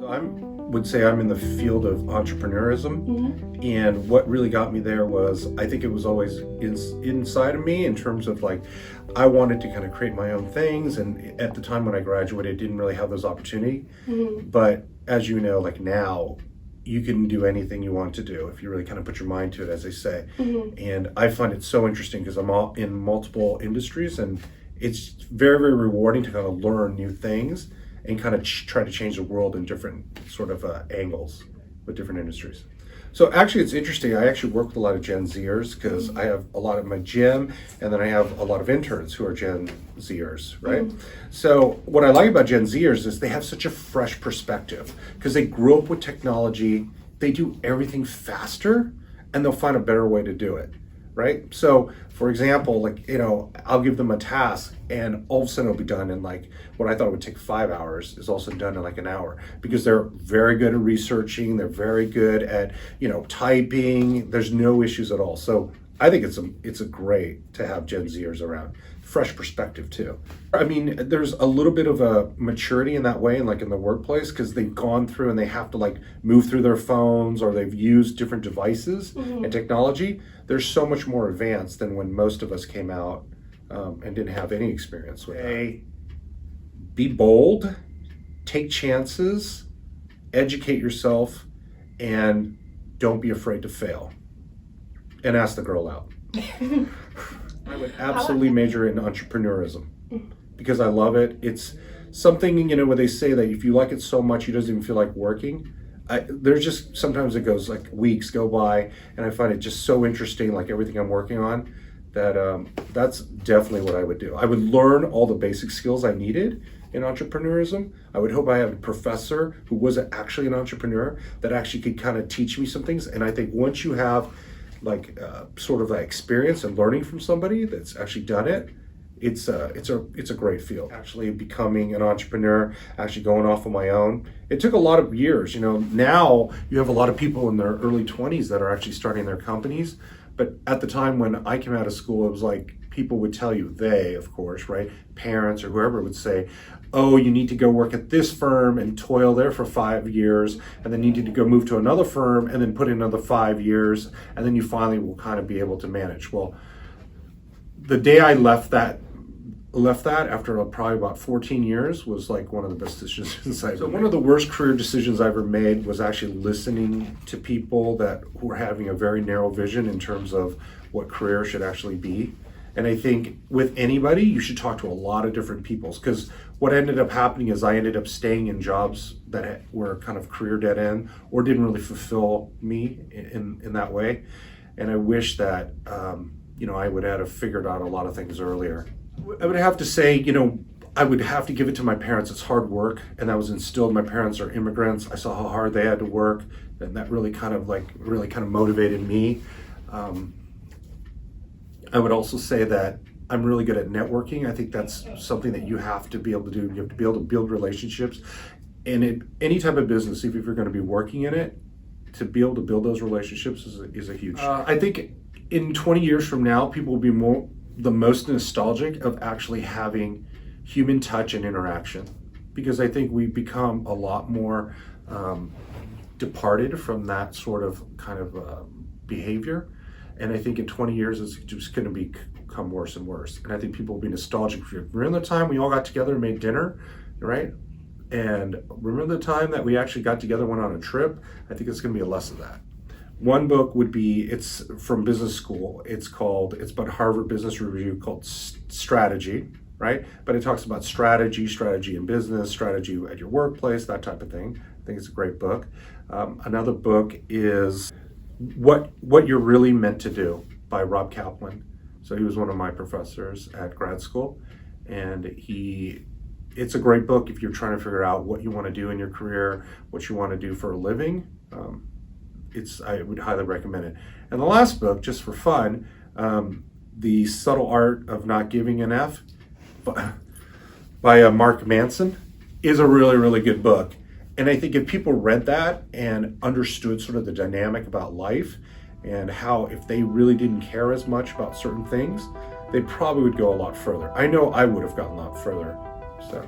I would say I'm in the field of entrepreneurism, and what really got me there was I think it was always inside of me in terms of like I wanted to kind of create my own things, and at the time when I graduated, didn't really have those opportunity. But as you know, like now, you can do anything you want to do if you really kind of put your mind to it, as they say. And I find it so interesting because I'm all in multiple industries, and it's very, very rewarding to kind of learn new things and kind of try to change the world in different sort of angles with different industries. So actually it's interesting, I actually work with a lot of Gen Zers because I have a lot of my gym, and then I have a lot of interns who are Gen Zers, right? So what I like about Gen Zers is they have such a fresh perspective because they grew up with technology, they do everything faster, and they'll find a better way to do it, right? So for example, like, you know, I'll give them a task and all of a sudden it'll be done in like what I thought would take 5 hours is also done in like an hour, because they're very good at researching, they're very good at, you know, typing, there's no issues at all. So I think it's a great to have Gen Zers around. Fresh perspective too. I mean, there's a little bit of a maturity in that way, and like in the workplace, because they've gone through and they have to like move through their phones, or they've used different devices and technology. They're so much more advanced than when most of us came out and didn't have any experience with it. Be bold, take chances, educate yourself, and don't be afraid to fail. And ask the girl out. I would absolutely major in entrepreneurism because I love it. It's something, you know, where they say that if you like it so much, you doesn't even feel like working. There's just, sometimes it goes like weeks go by and I find it just so interesting, like everything I'm working on, that that's definitely what I would do. I would learn all the basic skills I needed in entrepreneurism. I would hope I had a professor who wasn't actually an entrepreneur that actually could kind of teach me some things. And I think once you have like sort of that experience and learning from somebody that's actually done it, it's a great field. Actually becoming an entrepreneur, actually going off on my own, it took a lot of years. You know, now you have a lot of people in their early 20s that are actually starting their companies, but at the time when I came out of school, it was like people would tell you, they, of course, right, parents or whoever would say, oh, you need to go work at this firm and toil there for 5 years, and then you need to go move to another firm and then put in another 5 years, and then you finally will kind of be able to manage. Well, the day I left that after probably about 14 years was like one of the best decisions I've ever made. One of the worst career decisions I ever made was actually listening to people that were having a very narrow vision in terms of what career should actually be. And I think with anybody, you should talk to a lot of different people, because what ended up happening is I ended up staying in jobs that were kind of career dead end or didn't really fulfill me in that way. And I wish that, you know, I would have figured out a lot of things earlier. I would have to say, you know, I would have to give it to my parents. It's hard work, and that was instilled. My parents are immigrants. I saw how hard they had to work, and that really kind of motivated me. I would also say that I'm really good at networking. I think that's something that you have to be able to do. You have to be able to build relationships. And in any type of business, if you're going to be working in it, to be able to build those relationships is a huge. I think in 20 years from now, people will be the most nostalgic of actually having human touch and interaction, because I think we've become a lot more departed from that sort of kind of behavior. And I think in 20 years, it's just going to become worse and worse. And I think people will be nostalgic. Remember the time we all got together and made dinner, right? And remember the time that we actually got together, went on a trip? I think it's going to be less of that. One book would be, it's from business school. It's about Harvard Business Review, called Strategy, right? But it talks about strategy in business, strategy at your workplace, that type of thing. I think it's a great book. Another book is What You're Really Meant to Do by Rob Kaplan. So he was one of my professors at grad school, and it's a great book if you're trying to figure out what you want to do in your career, what you want to do for a living. I would highly recommend it. And the last book, just for fun, The Subtle Art of Not Giving an F by Mark Manson, is a really, really good book. And I think if people read that and understood sort of the dynamic about life and how if they really didn't care as much about certain things, they probably would go a lot further. I know I would have gotten a lot further. So.